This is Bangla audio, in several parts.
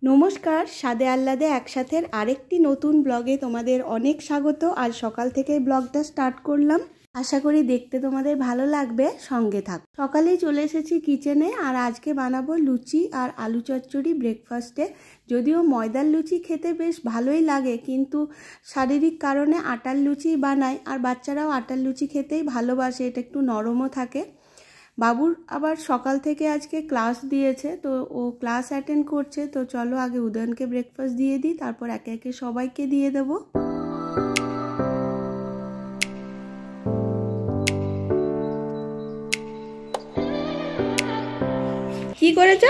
নমস্কার, স্বাদে আহ্লাদে একসাথের আরেকটি নতুন ব্লগে তোমাদের অনেক স্বাগত। আজ সকাল থেকে ব্লগটা স্টার্ট করলাম, আশা করি দেখতে তোমাদের ভালো লাগবে, সঙ্গে থাক। সকালেই চলে এসেছি কিচেনে, আর আজকে বানাবো লুচি আর আলু চচ্চড়ি ব্রেকফাস্টে। যদিও ময়দার লুচি খেতে বেশ ভালোই লাগে, কিন্তু শারীরিক কারণে আটার লুচি বানাই, আর বাচ্চারাও আটার লুচি খেতেই ভালোবাসে, এটা একটু নরমও থাকে। বাবুর আবার সকাল থেকে আজকে ক্লাস দিয়েছে, তো ও ক্লাস অ্যাটেন্ড করছে। তো চলো আগে উদয়নকে ব্রেকফাস্ট দিয়ে দিই, তারপর একে একে সবাইকে দিয়ে দেবো। কি করেছ?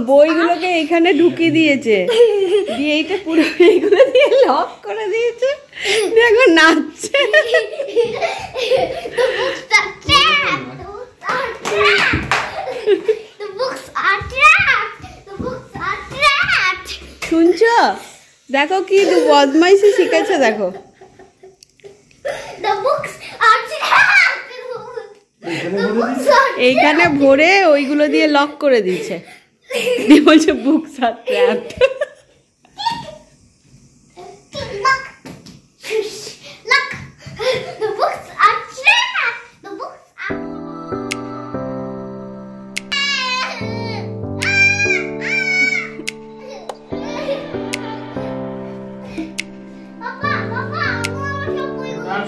বইগুলোকে এখানে ঢুকিয়ে দিয়েছে, দিয়ে এইটা পুরো এইগুলো দিয়ে লক করে দিয়েছে, দেখো নাচছে। শুনছো? দেখো কি বদমাইশি শিখেছে, দেখো। এইখানে ভরে ওইগুলো দিয়ে লক করে দিয়েছে, দিয়ে বলছে বুকস আর ট্র্যাপড।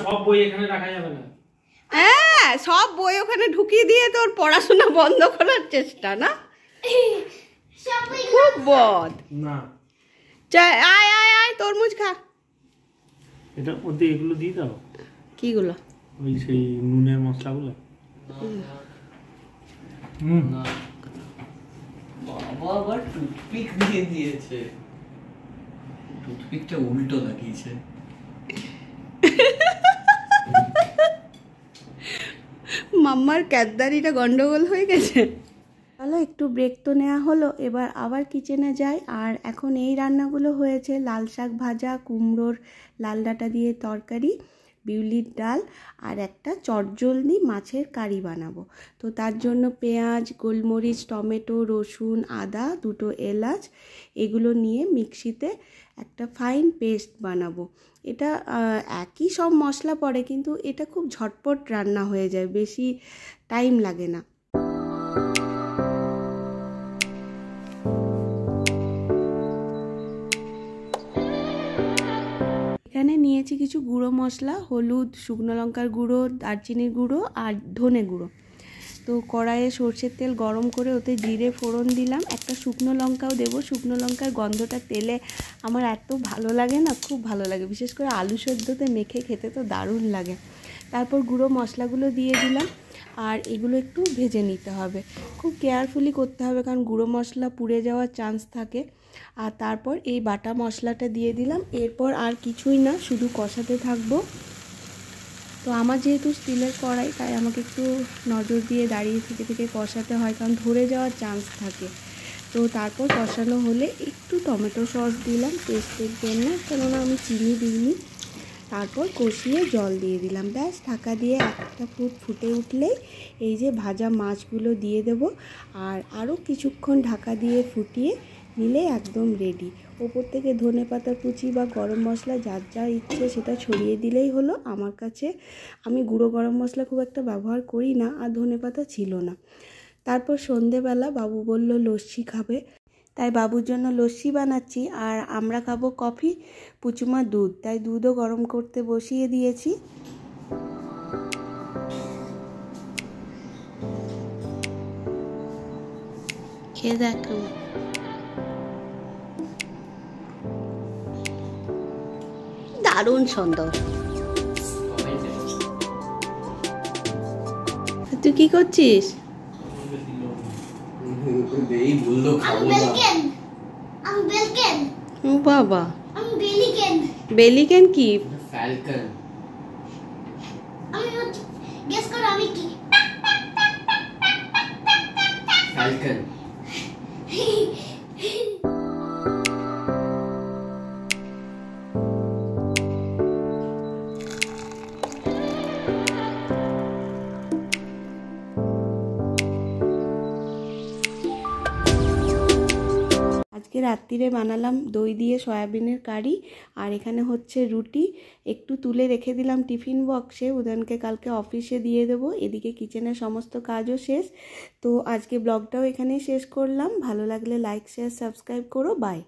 সব বই এখানে রাখা যাবে না। হ্যাঁ, সব বই ওখানে ঢুকিয়ে দিয়ে তোর পড়াশোনা বন্ধ করার চেষ্টা না? খুব বদ না। আয় আয় আয়, তরমুজ খা। এটা ওতে এগুলো দিয়ে দাও। কিগুলো? ওই সেই নুনের মশলাগুলো। বাবা আবার টুথপিক দিয়ে দিয়েছে, টুথপিকটা উল্টো লাগিয়েছে। মাম্মার ক্যাদদারিটা গন্ডগোল হয়ে গেছে। চলো একটু ব্রেক তো নেওয়া হলো, এবার আবার কিচেনে যাই। আর এখন এই রান্নাগুলো হয়েছে: লাল শাক ভাজা, কুমড়োর লাল ডাঁটা দিয়ে তরকারি, বিউলির ডাল, আর একটা চটজলদি মাছের কারি বানাবো। তো তার জন্য পেঁয়াজ, গোলমরিচ, টমেটো, রসুন, আদা, দুটো এলাচ, এগুলো নিয়ে মিক্সিতে একটা ফাইন পেস্ট বানাবো। এটা একই সব মশলা পড়ে, কিন্তু এটা খুব ঝটপট রান্না হয়ে যায়, বেশি টাইম লাগে না। এখানে নিয়েছি কিছু গুঁড়ো মশলা: হলুদ, শুকনো লঙ্কার গুঁড়ো, দারচিনির গুঁড়ো আর ধনে গুঁড়ো। তো কড়াইয়ে সর্ষের তেল গরম করে ওতে জিরে ফোড়ন দিলাম, একটা শুকনো লঙ্কাও দেবো। শুকনো লঙ্কার গন্ধটা তেলে আমার এত ভালো লাগে না, খুব ভালো লাগে, বিশেষ করে আলু সেদ্ধতে মেখে খেতে তো দারুণ লাগে। তারপর গুঁড়ো মশলাগুলো দিয়ে দিলাম, আর এগুলো একটু ভেজে নিতে হবে, খুব কেয়ারফুলি করতে হবে, কারণ গুঁড়ো মশলা পুড়ে যাওয়ার চান্স থাকে। আর তারপর এই বাটা মশলাটা দিয়ে দিলাম। এরপর আর কিছুই না, শুধু কষাতে থাকবো। তো আমার যেহেতু স্টিলের কড়াই, তাই আমাকে একটু নজর দিয়ে দাঁড়িয়ে থেকে কষাতে হয়, কারণ ধরে যাওয়ার চান্স থাকে। তো তারপর কষানো হলে একটু টমেটো সস দিলাম টেস্টের জন্য, কেননা আমি চিনি দিইনি। তারপর কষিয়ে জল দিয়ে দিলাম, ব্যাস ঢাকা দিয়ে একটা ফুটে উঠলেই এই যে ভাজা মাছগুলো দিয়ে দেব, আর আরও কিছুক্ষণ ঢাকা দিয়ে ফুটিয়ে নিলে একদম রেডি। ওপর থেকে ধনেপাতা কুচি বা গরম মশলা যার যা ইচ্ছে সেটা ছড়িয়ে দিলেই হলো। আমার কাছে, আমি গুঁড়ো গরম মশলা খুব একটা ব্যবহার করি না, আর ধনেপাতা ছিল না। তারপর সন্ধেবেলা বাবু বলল লস্যি খাবে, তাই বাবুর জন্য লস্যি বানাচ্ছি। আর আমরা খাবো কফি, পুচুমা দুধ, তাই দুধও গরম করতে বসিয়ে দিয়েছি। খেয়ে দেখ, দারুণ সুন্দর। তুই কি করছিস? বাবা, বেলিকেন কি? ফ্যালকন। ফ্যালকন। আজকে রাত্রিরে বানালাম দই দিয়ে সয়াবিনের কারি, আর এখানে হচ্ছে রুটি। একটু তুলে রেখে দিলাম টিফিন বক্সে, উদয়নকে কালকে অফিসে দিয়ে দেবো। এদিকে কিচেনের সমস্ত কাজও শেষ। তো আজকে ব্লগটাও এখানেই শেষ করলাম। ভালো লাগলে লাইক শেয়ার সাবস্ক্রাইব করো। বাই।